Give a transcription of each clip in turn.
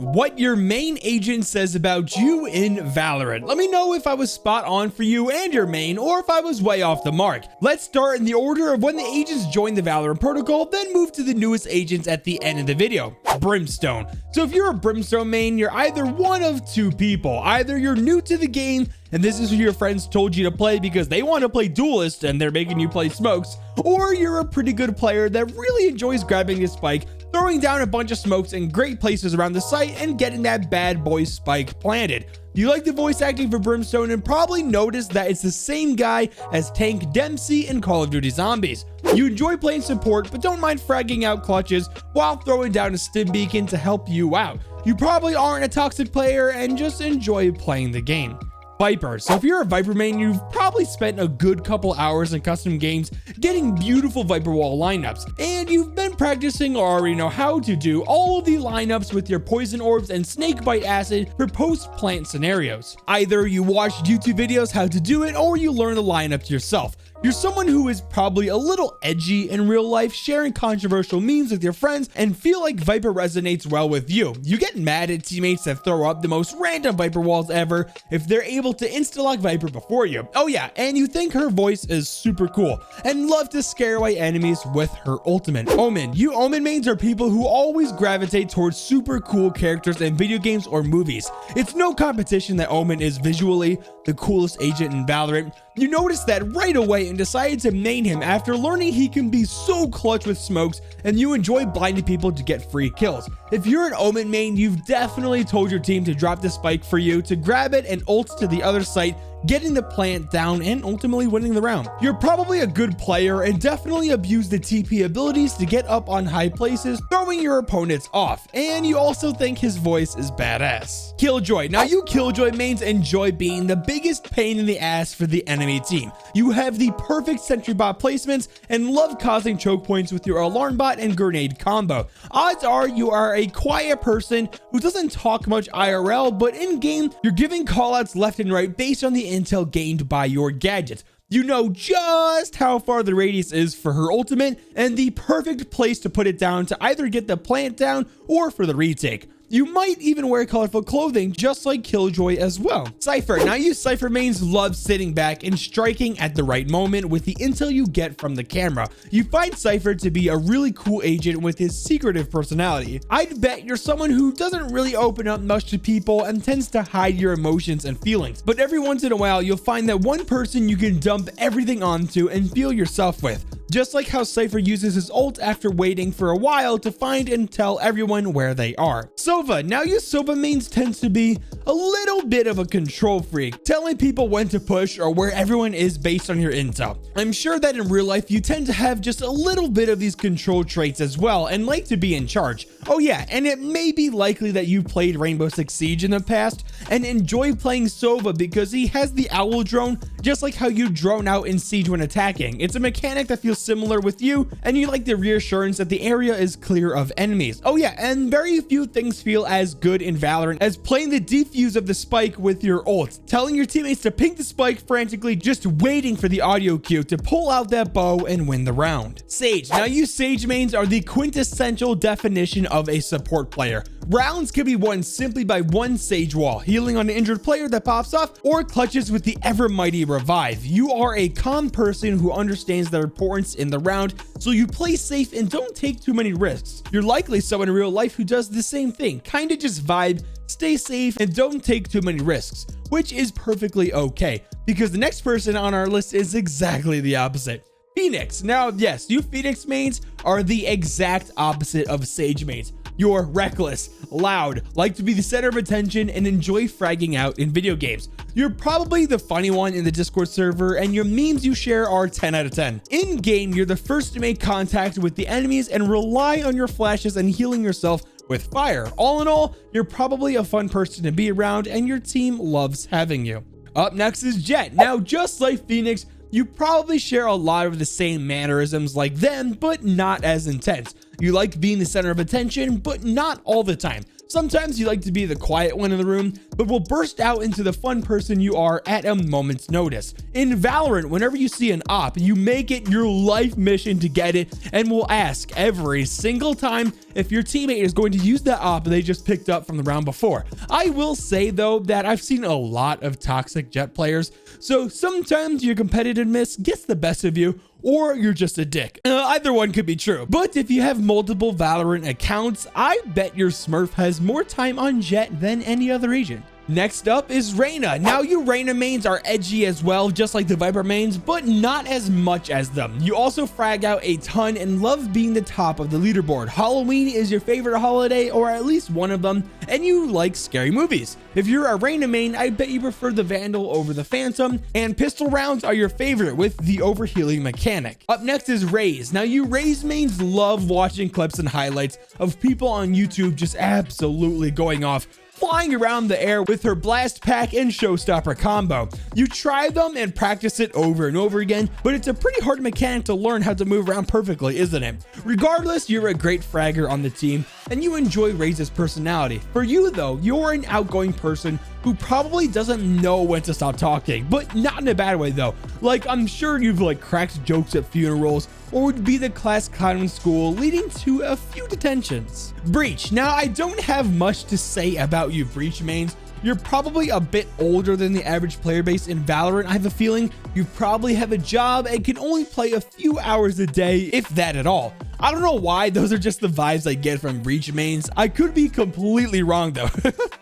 what your main agent says about you in Valorant. Let me know if I was spot on for you and your main, or if I was way off the mark. Let's start in the order of when the agents joined the Valorant protocol, then move to the newest agents at the end of the video. Brimstone. So if you're a Brimstone main, you're either one of two people. Either you're new to the game and this is who your friends told you to play because they want to play duelist and they're making you play smokes, or you're a pretty good player that really enjoys grabbing a spike, throwing down a bunch of smokes in great places around the site, and getting that bad boy spike planted. You like the voice acting for Brimstone and probably noticed that it's the same guy as Tank Dempsey in Call of Duty Zombies. You enjoy playing support but don't mind fragging out clutches while throwing down a stim beacon to help you out. You probably aren't a toxic player and just enjoy playing the game. Viper. So if you're a Viper main, you've probably spent a good couple hours in custom games getting beautiful Viper wall lineups, and you've been practicing or already know how to do all of the lineups with your poison orbs and snake bite acid for post plant scenarios. Either you watched YouTube videos how to do it, or you learn the lineups yourself. You're someone who is probably a little edgy in real life, sharing controversial memes with your friends, and feel like Viper resonates well with you. You get mad at teammates that throw up the most random Viper walls ever if they're able to insta-lock Viper before you. Oh yeah, and you think her voice is super cool and love to scare away enemies with her ultimate. Omen. You Omen mains are people who always gravitate towards super cool characters in video games or movies. It's no competition that Omen is visually the coolest agent in Valorant. You noticed that right away and decided to main him after learning he can be so clutch with smokes, and you enjoy blinding people to get free kills. If you're an Omen main, you've definitely told your team to drop the spike for you to grab it and ult to the other site, getting the plant down and ultimately winning the round. You're probably a good player and definitely abuse the TP abilities to get up on high places, throwing your opponents off, and you also think his voice is badass. Killjoy. Now you Killjoy mains enjoy being the biggest pain in the ass for the enemy team. You have the perfect sentry bot placements and love causing choke points with your alarm bot and grenade combo. Odds are you are a quiet person who doesn't talk much IRL, but in game you're giving callouts left and right based on the intel gained by your gadgets. You know just how far the radius is for her ultimate and the perfect place to put it down to either get the plant down or for the retake. You might even wear colorful clothing just like Killjoy as well. Cypher. Now you Cypher mains love sitting back and striking at the right moment with the intel you get from the camera. You find Cypher to be a really cool agent with his secretive personality. I'd bet you're someone who doesn't really open up much to people and tends to hide your emotions and feelings. But every once in a while, you'll find that one person you can dump everything onto and feel yourself with. Just like how Cypher uses his ult after waiting for a while to find and tell everyone where they are. Sova. Now you Sova mains tends to be a little bit of a control freak, telling people when to push or where everyone is based on your intel. I'm sure that in real life you tend to have just a little bit of these control traits as well and like to be in charge. Oh yeah, and it may be likely that you played Rainbow Six Siege in the past and enjoy playing Sova because he has the owl drone, just like how you drone out in Siege when attacking. It's a mechanic that feels similar with you, and you like the reassurance that the area is clear of enemies. Oh yeah, and very few things feel as good in Valorant as playing the defuse of the spike with your ult, telling your teammates to ping the spike frantically, just waiting for the audio cue to pull out that bow and win the round. Sage. Now you Sage mains are the quintessential definition of a support player. Rounds can be won simply by one Sage wall, healing on an injured player that pops off, or clutches with the ever mighty revive. You are a calm person who understands the importance in the round, so you play safe and don't take too many risks. You're likely someone in real life who does the same thing, kinda just vibe, stay safe, and don't take too many risks, which is perfectly okay, because the next person on our list is exactly the opposite. Phoenix. Now, yes, you Phoenix mains are the exact opposite of Sage mains. You're reckless, loud, like to be the center of attention, and enjoy fragging out in video games. You're probably the funny one in the Discord server, and your memes you share are 10 out of 10. In game, you're the first to make contact with the enemies and rely on your flashes and healing yourself with fire. All in all, you're probably a fun person to be around, and your team loves having you. Up next is Jett. Now, just like Phoenix, you probably share a lot of the same mannerisms like them, but not as intense. You like being the center of attention, but not all the time. Sometimes you like to be the quiet one in the room, but will burst out into the fun person you are at a moment's notice. In Valorant, whenever you see an op, you make it your life mission to get it and will ask every single time if your teammate is going to use that op they just picked up from the round before. I will say though that I've seen a lot of toxic Jett players, so sometimes your competitiveness gets the best of you, or you're just a dick. Either one could be true. But if you have multiple Valorant accounts, I bet your Smurf has more time on Jett than any other agent. Next up is Reyna. Now, you Reyna mains are edgy as well, just like the Viper mains, but not as much as them. You also frag out a ton and love being the top of the leaderboard. Halloween is your favorite holiday, or at least one of them, and you like scary movies. If you're a Reyna main, I bet you prefer the Vandal over the Phantom, and pistol rounds are your favorite with the overhealing mechanic. Up next is Raze. Now, you Raze mains love watching clips and highlights of people on YouTube just absolutely going off, flying around the air with her blast pack and showstopper combo. You try them and practice it over and over again, but it's a pretty hard mechanic to learn how to move around perfectly, isn't it? Regardless, you're a great fragger on the team and you enjoy Raze's personality. For you though, you're an outgoing person who probably doesn't know when to stop talking, but not in a bad way though. Like, I'm sure you've cracked jokes at funerals or would be the class clown in school, leading to a few detentions. Breach. Now, I don't have much to say about you Breach mains. You're probably a bit older than the average player base in Valorant. I have a feeling you probably have a job and can only play a few hours a day, if that at all. I don't know why, those are just the vibes I get from Breach mains. I could be completely wrong though.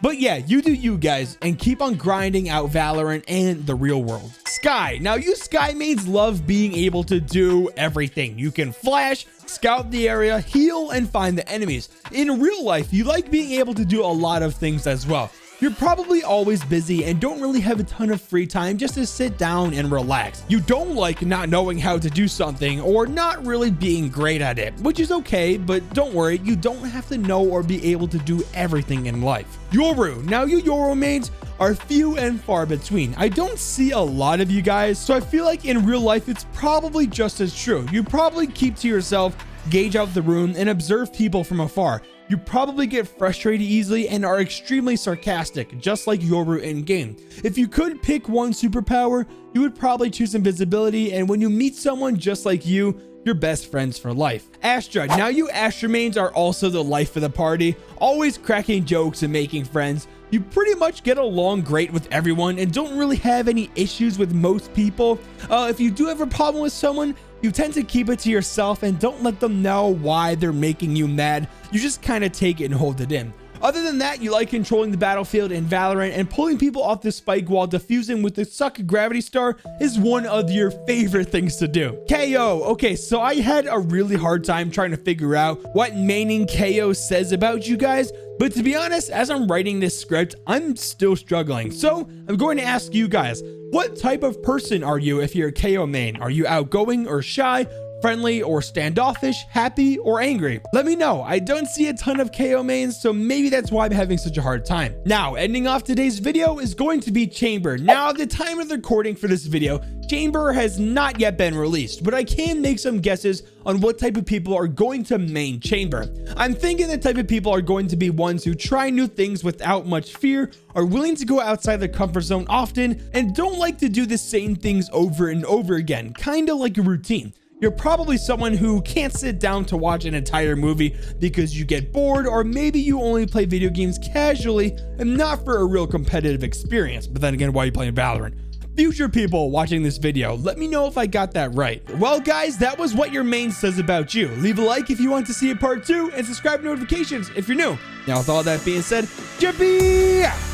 But yeah, you do you guys and keep on grinding out Valorant and the real world. Skye. Now, you Skye mains love being able to do everything. You can flash, scout the area, heal, and find the enemies. In real life, you like being able to do a lot of things as well. You're probably always busy and don't really have a ton of free time just to sit down and relax. You don't like not knowing how to do something or not really being great at it, which is okay, but don't worry, you don't have to know or be able to do everything in life. Yoru. Now, you Yoru mains are few and far between. I don't see a lot of you guys, so I feel like in real life it's probably just as true. You probably keep to yourself, gauge out the room, and observe people from afar. You probably get frustrated easily and are extremely sarcastic, just like Yoru in game. If you could pick one superpower, you would probably choose invisibility, and when you meet someone just like you, you're best friends for life. Astra. Now, you Astra mains are also the life of the party, always cracking jokes and making friends. You pretty much get along great with everyone and don't really have any issues with most people. If you do have a problem with someone, you tend to keep it to yourself and don't let them know why they're making you mad. You just kind of take it and hold it in. Other than that, you like controlling the battlefield in Valorant, and pulling people off the spike while defusing with the suck gravity star is one of your favorite things to do. KO. Okay, so I had a really hard time trying to figure out what maining KO says about you guys, but to be honest, as I'm writing this script, I'm still struggling. So I'm going to ask you guys, what type of person are you if you're a KO main? Are you outgoing or shy, friendly or standoffish, happy or angry? Let me know. I don't see a ton of KO mains, so maybe that's why I'm having such a hard time. Now, ending off today's video is going to be Chamber. Now, at the time of the recording for this video, Chamber has not yet been released, but I can make some guesses on what type of people are going to main Chamber. I'm thinking the type of people are going to be ones who try new things without much fear, are willing to go outside their comfort zone often, and don't like to do the same things over and over again, kind of like a routine. You're probably someone who can't sit down to watch an entire movie because you get bored, or maybe you only play video games casually and not for a real competitive experience. But then again, why are you playing Valorant? Future people watching this video, let me know if I got that right. Well guys, that was what your main says about you. Leave a like if you want to see a part 2 and subscribe to notifications if you're new. Now with all that being said, Jeppy!